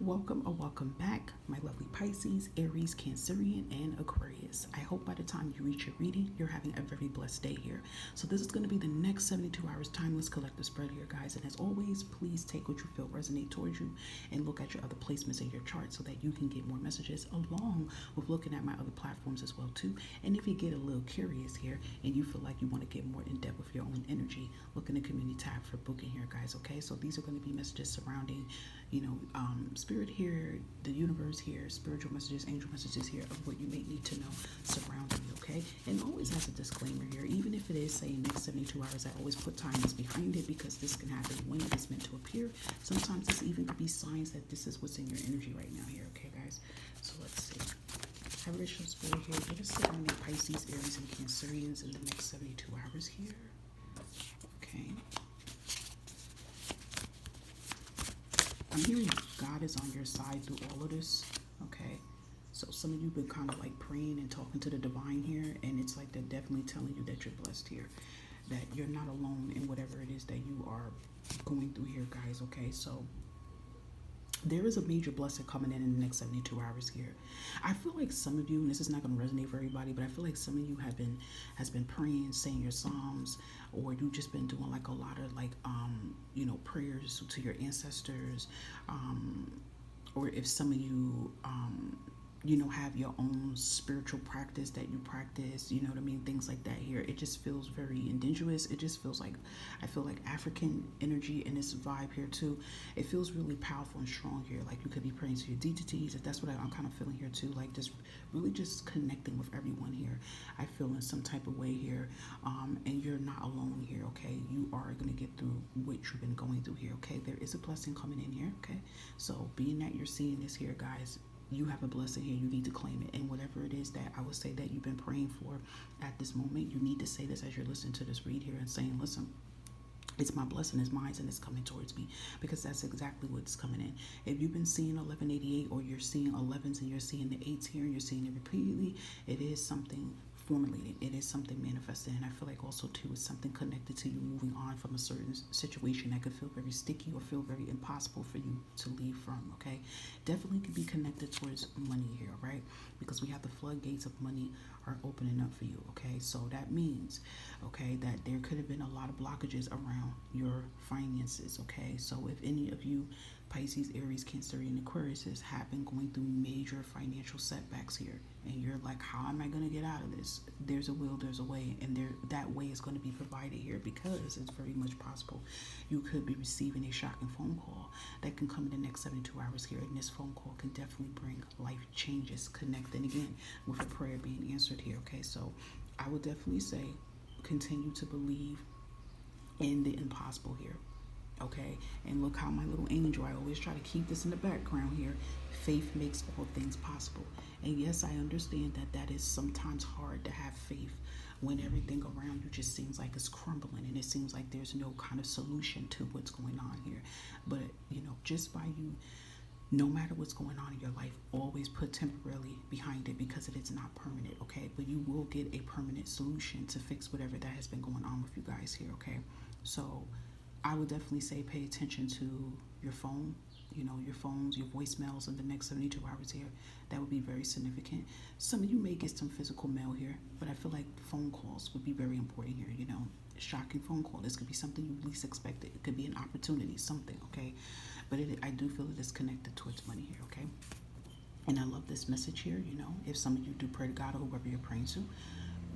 Welcome or welcome back, my lovely Pisces, Aries, Cancerian, and Aquarius. I hope by the time you reach your reading, you're having a very blessed day here. So this is going to be the next 72 hours timeless collective spread here, guys. And as always, please take what you feel resonate towards you and look at your other placements in your chart so that you can get more messages along with looking at my other platforms as well too. And if you get a little curious here and you feel like you want to get more in depth with your own energy, look in the community tab for booking here, guys. Okay, so these are going to be messages surrounding spirit here, the universe here, spiritual messages, angel messages here of what you may need to know surrounding you, okay? And always has a disclaimer here, even if it is saying next 72 hours, I always put timers behind it because this can happen when it is meant to appear. Sometimes this even could be signs that this is what's in your energy right now here, okay, guys? So let's see. Habitual spirit here, what is surrounding Pisces, Aries, and Cancerians in the next 72 hours here? Okay. I'm hearing God is on your side through all of this, okay? So some of you have been kind of like praying and talking to the divine here, and it's like they're definitely telling you that you're blessed here, that you're not alone in whatever it is that you are going through here, guys, okay? So there is a major blessing coming in the next 72 hours here. I feel like some of you, and this is not going to resonate for everybody, but I feel like some of you has been praying, saying your psalms, or you just been doing like a lot of like prayers to your ancestors, or if some of you have your own spiritual practice that you practice, you know what I mean, things like that here. It just feels very indigenous. It just feels like, I feel like African energy in this vibe here too. It feels really powerful and strong here. Like you could be praying to your deities, if that's what I'm kind of feeling here too. Like just really just connecting with everyone here. I feel in some type of way here, and you're not alone here, okay? You are going to get through what you've been going through here, okay? There is a blessing coming in here, okay? So being that you're seeing this here, guys, you have a blessing here. You need to claim it. And whatever it is that I would say that you've been praying for at this moment, you need to say this as you're listening to this read here and saying, listen, it's my blessing, it's mine, and it's coming towards me, because that's exactly what's coming in. If you've been seeing 1188, or you're seeing 11s and you're seeing the 8s here and you're seeing it repeatedly, it is something formulated. It is something manifested. And I feel like also too it's something connected to you moving on from a certain situation that could feel very sticky or feel very impossible for you to leave from, okay? Definitely could be connected towards money here, right? Because we have the floodgates of money are opening up for you, okay? So that means, okay, that there could have been a lot of blockages around your finances, okay? So if any of you Pisces, Aries, Cancer, and Aquarius have been going through major financial setbacks here, and you're like, how am I going to get out of this? There's a will, there's a way, and that way is going to be provided here, because it's very much possible you could be receiving a shocking phone call that can come in the next 72 hours here, and this phone call can definitely bring life changes, connecting again with a prayer being answered here, okay? So I would definitely say continue to believe in the impossible here, okay? And look how my little angel, I always try to keep this in the background here, faith makes all things possible. And yes, I understand that that is sometimes hard to have faith when everything around you just seems like it's crumbling and it seems like there's no kind of solution to what's going on here. But just by you, no matter what's going on in your life, always put temporarily behind it, because it is not permanent, okay? But you will get a permanent solution to fix whatever that has been going on with you guys here, okay? So I would definitely say pay attention to your phone, your phones, your voicemails in the next 72 hours here. That would be very significant. Some of you may get some physical mail here, but I feel like phone calls would be very important here, shocking phone call. This could be something you least expected. It could be an opportunity, something, okay? But I do feel it is connected towards money here, okay? And I love this message here, if some of you do pray to God or whoever you're praying to,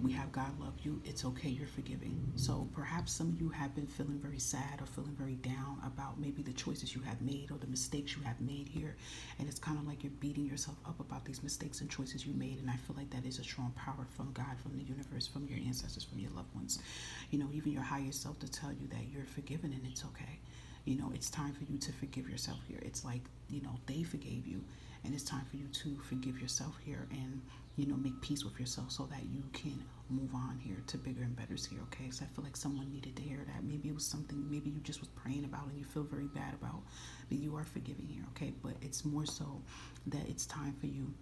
we have God love you. It's okay. You're forgiving. So perhaps some of you have been feeling very sad or feeling very down about maybe the choices you have made or the mistakes you have made here. And it's kind of like you're beating yourself up about these mistakes and choices you made. And I feel like that is a strong power from God, from the universe, from your ancestors, from your loved ones. Even your higher self to tell you that you're forgiven and it's okay. It's time for you to forgive yourself here. It's like, they forgave you, and it's time for you to forgive yourself here and, make peace with yourself so that you can move on here to bigger and better here, okay? So I feel like someone needed to hear that. Maybe it was something, maybe you just was praying about and you feel very bad about, but you are forgiving here, okay? But it's more so that it's time for you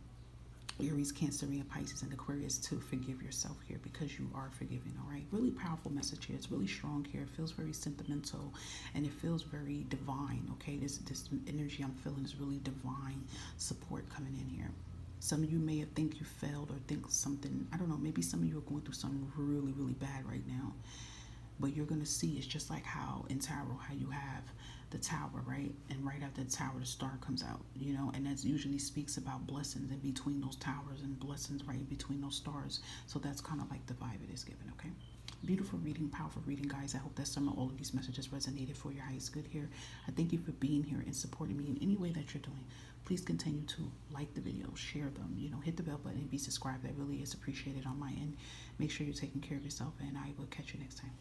Aries, Cancer, and Pisces, and Aquarius to forgive yourself here because you are forgiven, all right? Really powerful message here. It's really strong here. It feels very sentimental and it feels very divine, okay? This energy I'm feeling is really divine support coming in here. Some of you may have think you failed or think something, I don't know, maybe some of you are going through something really, really bad right now. But you're going to see it's just like how in tarot, how you have the tower, right? And right after the tower, the star comes out, you know, and that usually speaks about blessings in between those towers and blessings right in between those stars. So that's kind of like the vibe it is given, okay? Beautiful reading, powerful reading, guys. I hope that some of all of these messages resonated for your highest good here. I thank you for being here and supporting me in any way that you're doing. Please continue to like the videos, share them, you know, hit the bell button and be subscribed. That really is appreciated on my end. Make sure you're taking care of yourself, and I will catch you next time.